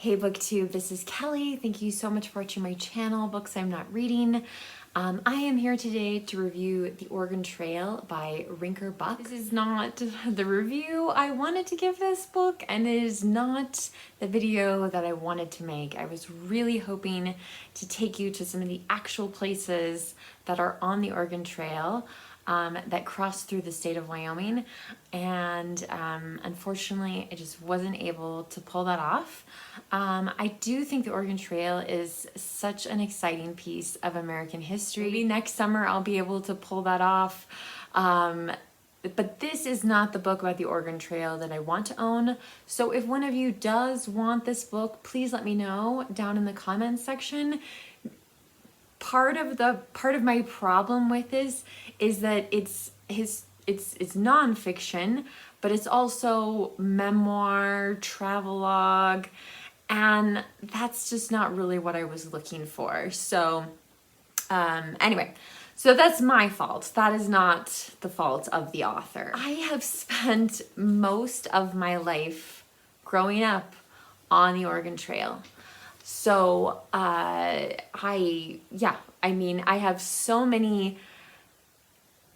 Hey booktube, this is Kelly. Thank you so much for watching my channel, Books I'm Not Reading. I am here today to review The Oregon Trail by Rinker Buck. This is not the review I wanted to give this book, and it is not the video that I wanted to make. I was really hoping to take you to some of the actual places that are on the Oregon Trail that cross through the state of Wyoming, and unfortunately I just wasn't able to pull that off. I do think the Oregon Trail is such an exciting piece of American history. Maybe next summer I'll be able to pull that off. But this is not the book about the Oregon Trail that I want to own. So if one of you does want this book, please let me know down in the comments section. Part of my problem with this is that it's nonfiction, but it's also memoir, travelogue, and that's just not really what I was looking for. So anyway, so that's my fault. That is not the fault of the author. I have spent most of my life growing up on the Oregon Trail. So I have so many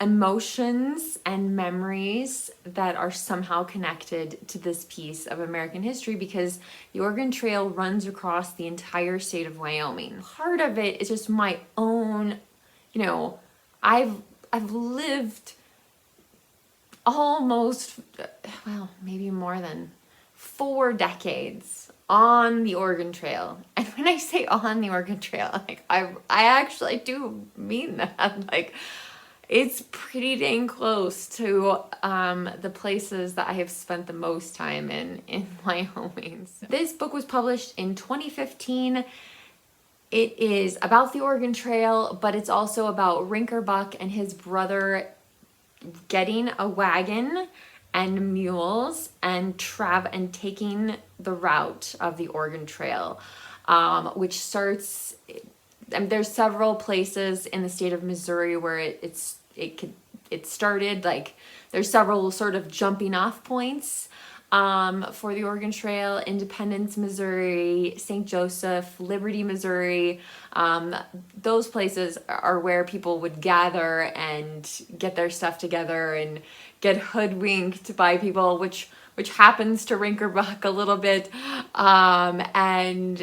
emotions and memories that are somehow connected to this piece of American history because the Oregon Trail runs across the entire state of Wyoming. Part of it is just my own, I've lived almost, well, maybe more than 4 decades on the Oregon Trail. And when I say on the Oregon Trail, like I actually do mean that. Like, it's pretty dang close to the places that I have spent the most time in Wyoming. So this book was published in 2015. It is about the Oregon Trail, but it's also about Rinker Buck and his brother getting a wagon and mules and taking the route of the Oregon Trail, which starts. There's several places in the state of Missouri where it started. Like, there's several sort of jumping off points for the Oregon Trail: Independence, Missouri; St. Joseph; Liberty, Missouri. Those places are where people would gather and get their stuff together and get hoodwinked by people, which happens to Rinker Buck a little bit, and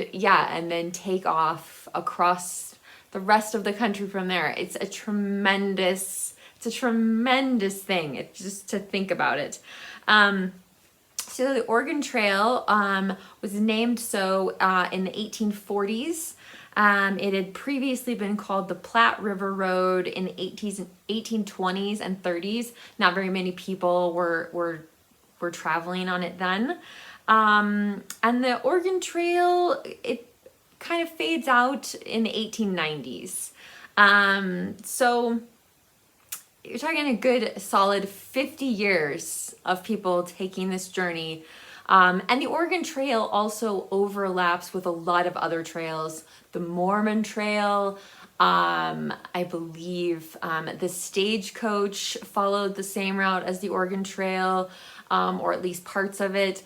then take off across the rest of the country from there. It's a tremendous thing. It's just to think about it. So the Oregon Trail was named so in the 1840s. It had previously been called the Platte River Road in the 1820s and 30s. Not very many people were traveling on it then. And the Oregon Trail, it kind of fades out in the 1890s. So you're talking a good solid 50 years of people taking this journey. And the Oregon Trail also overlaps with a lot of other trails. The Mormon Trail, I believe the Stagecoach followed the same route as the Oregon Trail, or at least parts of it.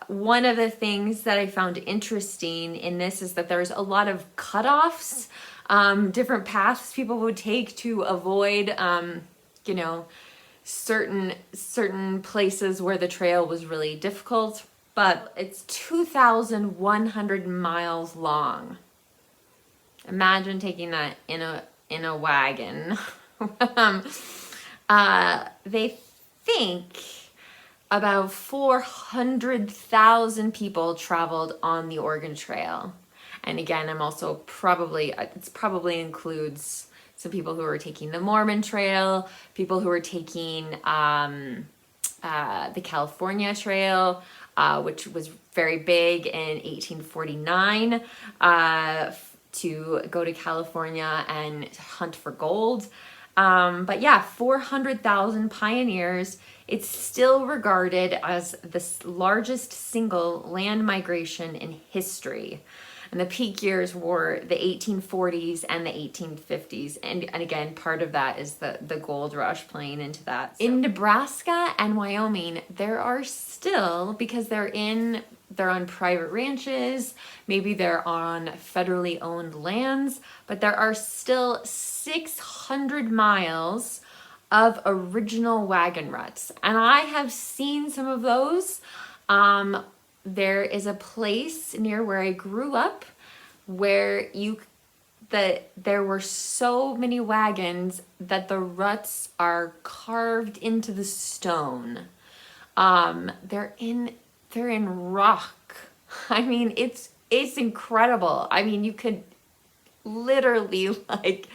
One of the things that I found interesting in this is that there's a lot of cutoffs, different paths people would take to avoid, certain places where the trail was really difficult. But it's 2,100 miles long. Imagine taking that in a wagon. They think about 400,000 people traveled on the Oregon Trail. And again, it probably includes some people who are taking the Mormon Trail, people who are taking the California Trail, which was very big in 1849, to go to California and hunt for gold. But yeah, 400,000 pioneers. It's still regarded as the largest single land migration in history. And the peak years were the 1840s and the 1850s. And again, part of that is the gold rush playing into that. So in Nebraska and Wyoming, there are still, because they're in they're on private ranches, maybe they're on federally owned lands, but there are still 600 miles of original wagon ruts. And I have seen some of those. There is a place near where I grew up where there were so many wagons that the ruts are carved into the stone. They're in rock. I mean, it's incredible. I mean, you could literally like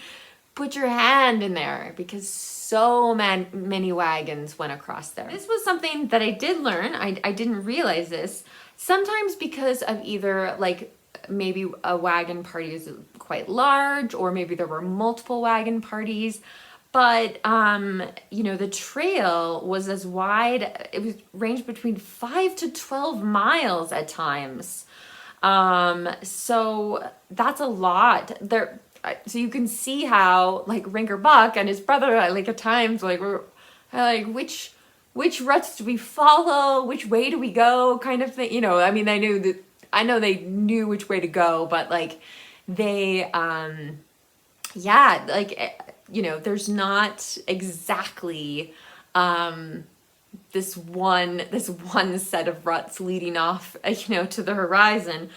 put your hand in there because so many wagons went across there. This was something that I did learn. I didn't realize this. Sometimes because of either like maybe a wagon party is quite large, or maybe there were multiple wagon parties. But, you know, the trail was as wide, it was ranged between 5 to 12 miles at times. So that's a lot there. So you can see how like Rinker Buck and his brother, like at times, like were like, which ruts do we follow? Which way do we go? Kind of thing. You know, I mean, I know they knew which way to go, but like they, yeah, like, you know, there's not exactly this one set of ruts leading off, you know, to the horizon.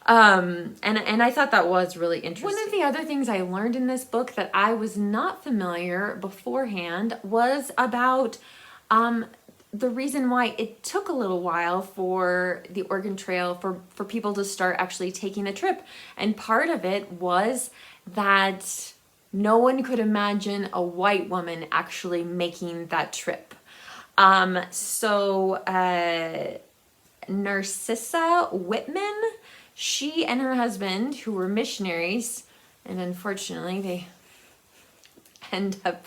And I thought that was really interesting. One of the other things I learned in this book that I was not familiar beforehand was about the reason why it took a little while for the Oregon Trail for people to start actually taking the trip. And part of it was that no one could imagine a white woman actually making that trip. So Narcissa Whitman, she and her husband, who were missionaries, and unfortunately they end up,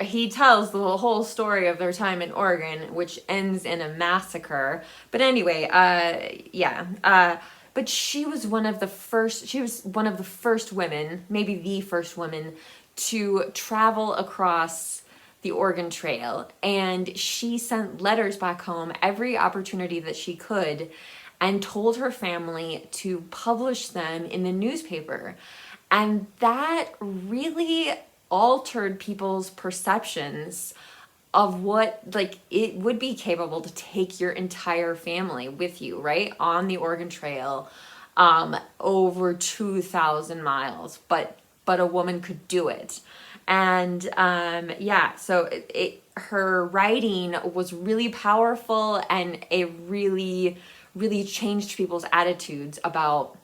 he tells the whole story of their time in Oregon, which ends in a massacre. But anyway, but she was one of the first women, maybe the first woman, to travel across the Oregon Trail. And she sent letters back home every opportunity that she could and told her family to publish them in the newspaper. And that really altered people's perceptions of what like it would be capable to take your entire family with you, right, on the Oregon Trail, over 2,000 miles, but a woman could do it. And so her writing was really powerful, and it really changed people's attitudes about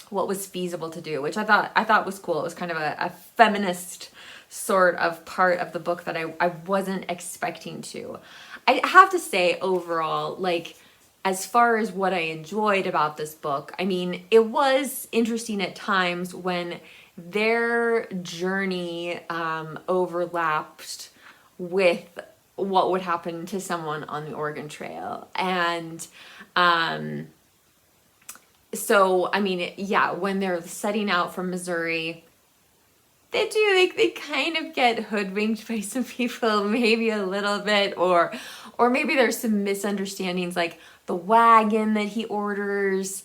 what was feasible to do, which I thought was cool. It was kind of a feminist sort of part of the book that I wasn't expecting to. I have to say overall, like, as far as what I enjoyed about this book, I mean, it was interesting at times when their journey overlapped with what would happen to someone on the Oregon Trail. And so, I mean, yeah, when they're setting out from Missouri, they kind of get hoodwinked by some people, maybe a little bit, or maybe there's some misunderstandings, like the wagon that he orders,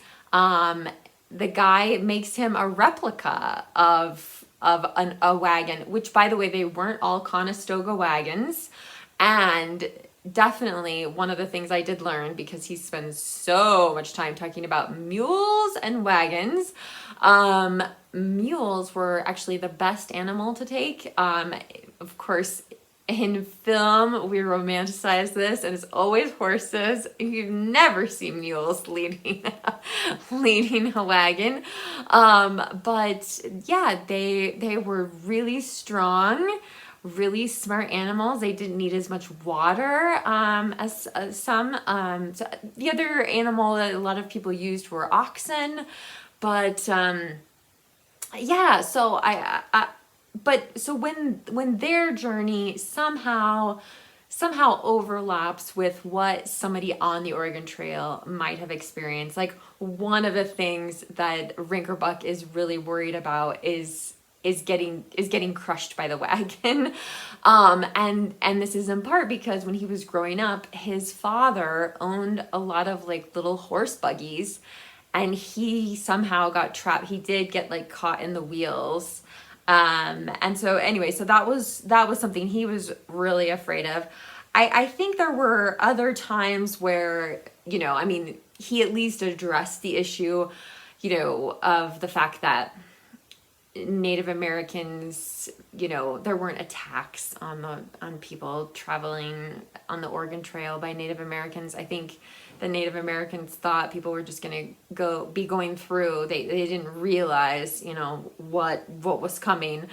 the guy makes him a replica of a wagon, which, by the way, they weren't all Conestoga wagons. And definitely one of the things I did learn, because he spends so much time talking about mules and wagons, mules were actually the best animal to take. Of course, in film, we romanticize this, and it's always horses. You've never seen mules leading a wagon. But yeah, they were really strong, really smart animals. They didn't need as much water as some. So the other animal that a lot of people used were oxen. But yeah, so so when their journey somehow overlaps with what somebody on the Oregon Trail might have experienced, like one of the things that Rinker Buck is really worried about is is getting crushed by the wagon. And this is in part because when he was growing up, his father owned a lot of like little horse buggies, and he somehow got trapped. He did get like caught in the wheels. And so anyway, so that was something he was really afraid of. I think there were other times where, you know, I mean, he at least addressed the issue, you know, of the fact that Native Americans, you know, there weren't attacks on people traveling on the Oregon Trail by Native Americans. I think the Native Americans thought people were just going to be going through. They didn't realize, you know, what was coming.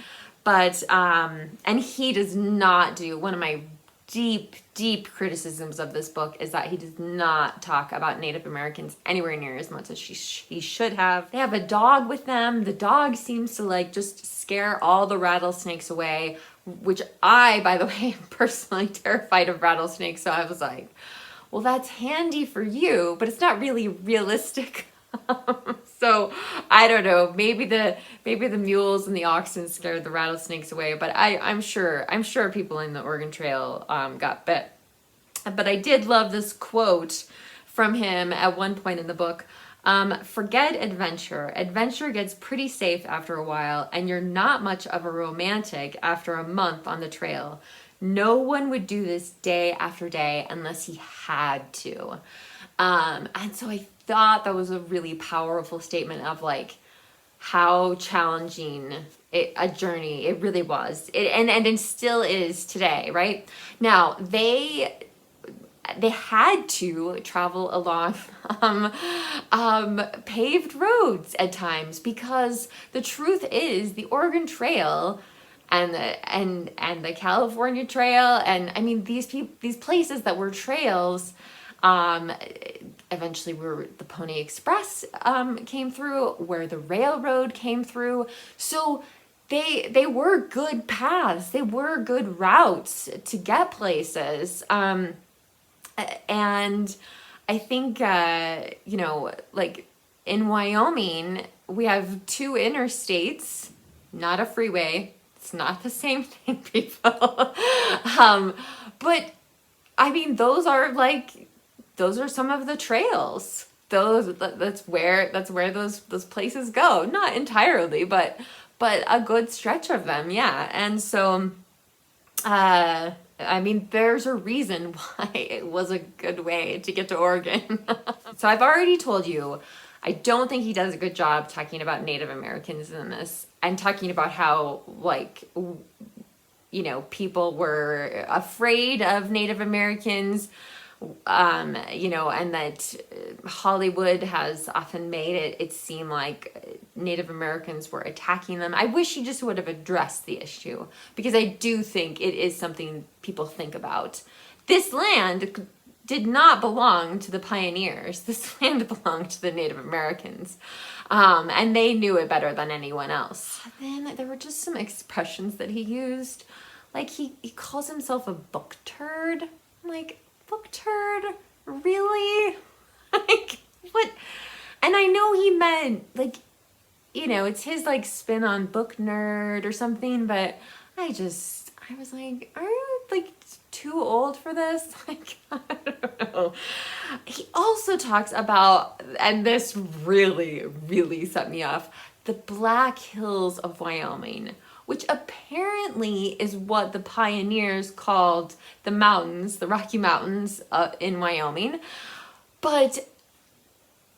But and he does not do, one of my deep criticisms of this book is that he does not talk about Native Americans anywhere near as much as he should have. They have a dog with them. The dog seems to like just scare all the rattlesnakes away, which I, by the way, am personally terrified of rattlesnakes. So I was like, well, that's handy for you, but it's not really realistic. So I don't know, maybe the mules and the oxen scared the rattlesnakes away, but I'm sure people in the Oregon Trail got bit. But I did love this quote from him at one point in the book. Forget adventure. Adventure gets pretty safe after a while, and you're not much of a romantic after a month on the trail. No one would do this day after day unless he had to. And so I thought that was a really powerful statement of like how challenging a journey it really was. And it still is today, right? Now, they had to travel along paved roads at times, because the truth is the Oregon Trail and the California Trail, and I mean these places that were trails, eventually where the Pony Express came through, where the railroad came through. So they were good paths, they were good routes to get places. And I think, you know, like in Wyoming, we have two interstates, not a freeway. It's not the same thing, people. But I mean, those are some of the trails. That's where those places go. Not entirely, but a good stretch of them, yeah. And so, I mean, there's a reason why it was a good way to get to Oregon. So I've already told you, I don't think he does a good job talking about Native Americans in this, and talking about how, like, you know, people were afraid of Native Americans, you know, and that Hollywood has often made it seem like Native Americans were attacking them. I wish he just would have addressed the issue, because I do think it is something people think about. This land did not belong to the pioneers. This land belonged to the Native Americans. And they knew it better than anyone else. Then there were just some expressions that he used. Like he calls himself a book turd. I'm like, book turd? Really? Like, what? And I know he meant, like, you know, it's his, like, spin on book nerd or something, but I was like, are you, like, too old for this? Like, I don't know. He also talks about, and this really set me off, the Black Hills of Wyoming, which apparently is what the pioneers called the mountains, the Rocky Mountains in Wyoming. But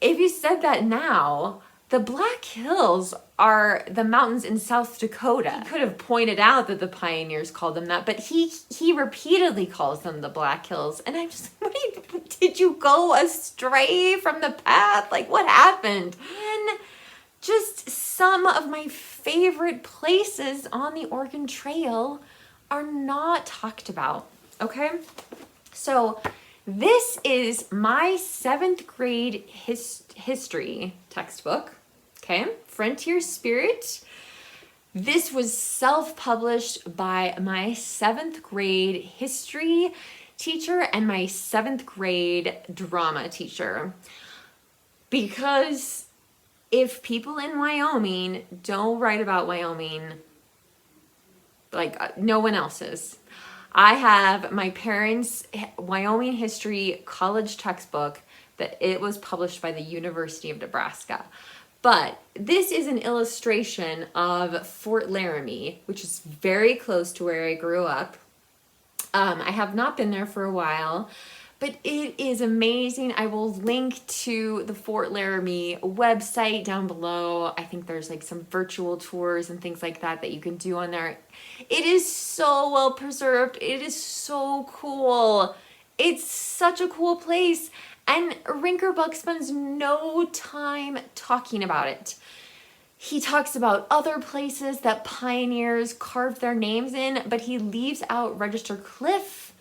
if you said that now, the Black Hills are the mountains in South Dakota. He could have pointed out that the pioneers called them that, but he repeatedly calls them the Black Hills. And I'm just like, did you go astray from the path? Like, what happened? And just some of my favorite places on the Oregon Trail are not talked about, okay? So this is my 7th grade history textbook, okay? Frontier Spirit. This was self-published by my 7th grade history teacher and my 7th grade drama teacher, because if people in Wyoming don't write about Wyoming, like no one else is. I have my parents' Wyoming history college textbook that it was published by the University of Nebraska. But this is an illustration of Fort Laramie, which is very close to where I grew up. I have not been there for a while, but it is amazing. I will link to the Fort Laramie website down below. I think there's like some virtual tours and things like that that you can do on there. It is so well preserved. It is so cool. It's such a cool place. And Rinker Buck spends no time talking about it. He talks about other places that pioneers carved their names in, but he leaves out Register Cliff,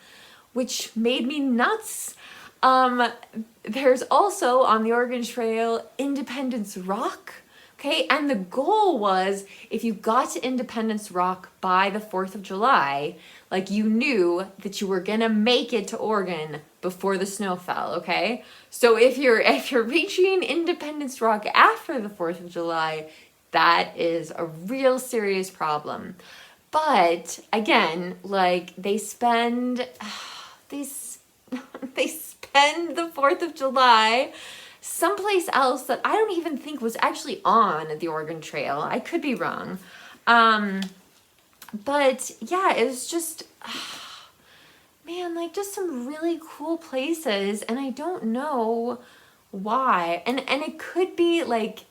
which made me nuts. There's also on the Oregon Trail, Independence Rock. Okay, and the goal was if you got to Independence Rock by the 4th of July, like you knew that you were gonna make it to Oregon before the snow fell, okay? So if you're reaching Independence Rock after the 4th of July, that is a real serious problem. But again, like they spend the 4th of July someplace else that I don't even think was actually on the Oregon Trail. I could be wrong. But yeah, it was just, man, like just some really cool places, and I don't know why. And it could be like,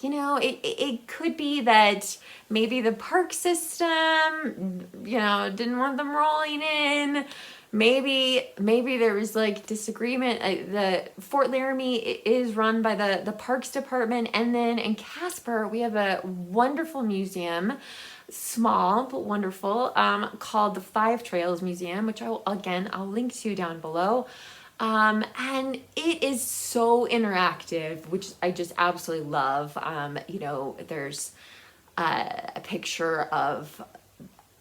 you know, it could be that maybe the park system, you know, didn't want them rolling in. Maybe there was like disagreement. The Fort Laramie is run by the Parks Department, and then in Casper we have a wonderful museum, small but wonderful, called the Five Trails Museum, which I'll link to down below. And it is so interactive, which I just absolutely love. You know, there's a picture of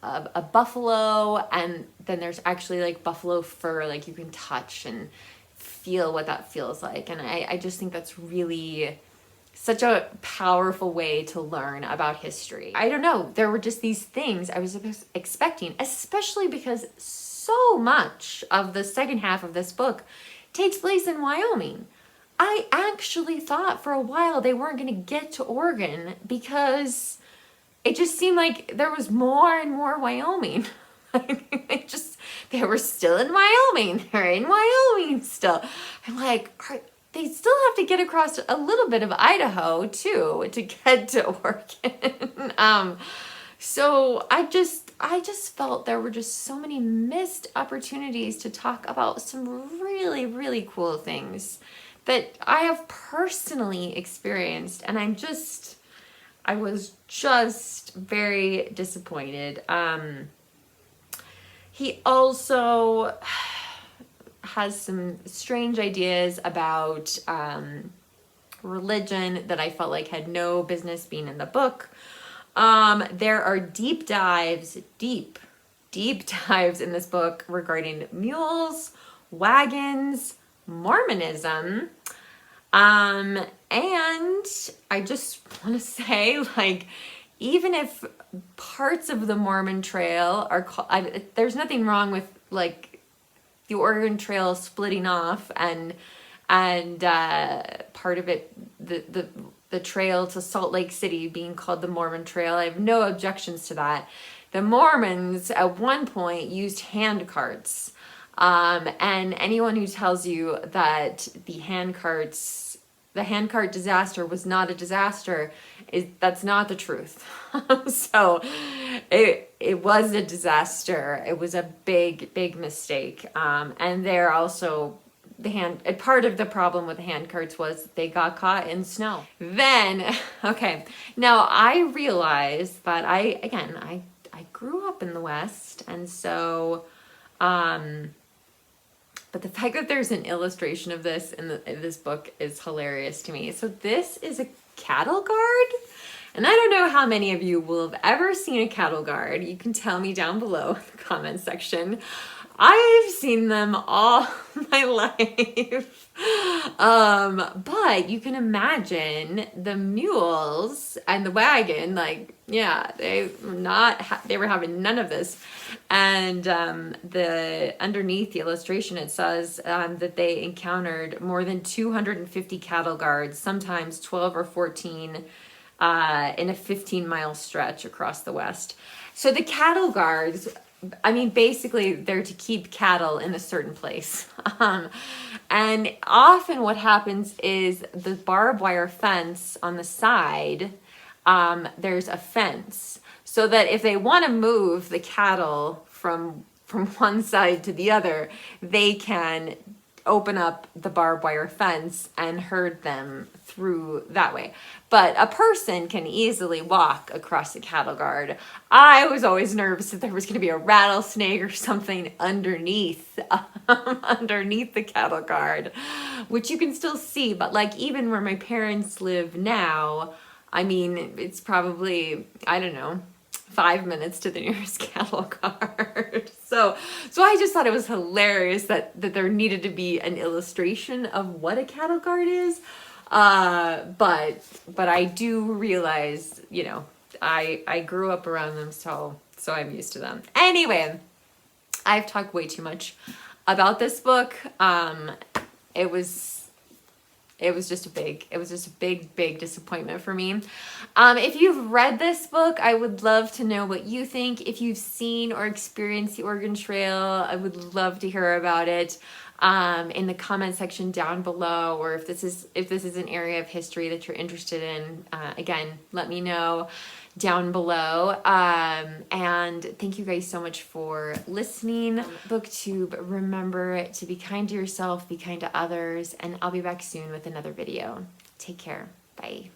a buffalo, and then there's actually like buffalo fur, like you can touch and feel what that feels like. And I just think that's really such a powerful way to learn about history. I don't know, there were just these things I was expecting, especially because so much of the second half of this book takes place in Wyoming. I actually thought for a while they weren't going to get to Oregon because it just seemed like there was more and more Wyoming. They were still in Wyoming. They're in Wyoming still. I'm like, they still have to get across a little bit of Idaho too to get to Oregon. So I just felt there were just so many missed opportunities to talk about some really, really cool things that I have personally experienced, and I was just very disappointed. He also has some strange ideas about religion that I felt like had no business being in the book. There are deep dives in this book regarding mules, wagons, Mormonism. And I just want to say, like, even if parts of the Mormon Trail are there's nothing wrong with like the Oregon Trail splitting off and part of it, the trail to Salt Lake City being called the Mormon Trail. I have no objections to that. The Mormons at one point used hand carts. And anyone who tells you that the handcart disaster was not a disaster, that's not the truth. So it was a disaster. It was a big mistake. And they're also part of the problem with the handcarts was they got caught in snow. Then, okay, now I realized that I grew up in the West, and so, but the fact that there's an illustration of this in this book is hilarious to me. So this is a cattle guard, and I don't know how many of you will have ever seen a cattle guard. You can tell me down below in the comment section. I've seen them all my life. But you can imagine the mules and the wagon, like, yeah, they were having none of this. And the underneath the illustration, it says that they encountered more than 250 cattle guards, sometimes 12 or 14 in a 15-mile stretch across the West. So the cattle guards, I mean, basically they're to keep cattle in a certain place. And often what happens is the barbed wire fence on the side, there's a fence so that if they want to move the cattle from one side to the other, they can open up the barbed wire fence and herd them through that way. But a person can easily walk across the cattle guard. I was always nervous that there was going to be a rattlesnake or something underneath underneath the cattle guard, which you can still see. But like even where my parents live now, I mean, it's probably, I don't know, 5 minutes to the nearest cattle guard. So I just thought it was hilarious that there needed to be an illustration of what a cattle guard is. But I do realize, you know, I grew up around them, so I'm used to them. Anyway, I've talked way too much about this book. It was just a big disappointment for me. If you've read this book, I would love to know what you think. If you've seen or experienced the Oregon Trail, I would love to hear about it in the comment section down below, or if this is an area of history that you're interested in. Again, let me know down below. And thank you guys so much for listening. Booktube, remember to be kind to yourself, be kind to others, and I'll be back soon with another video. Take care. Bye.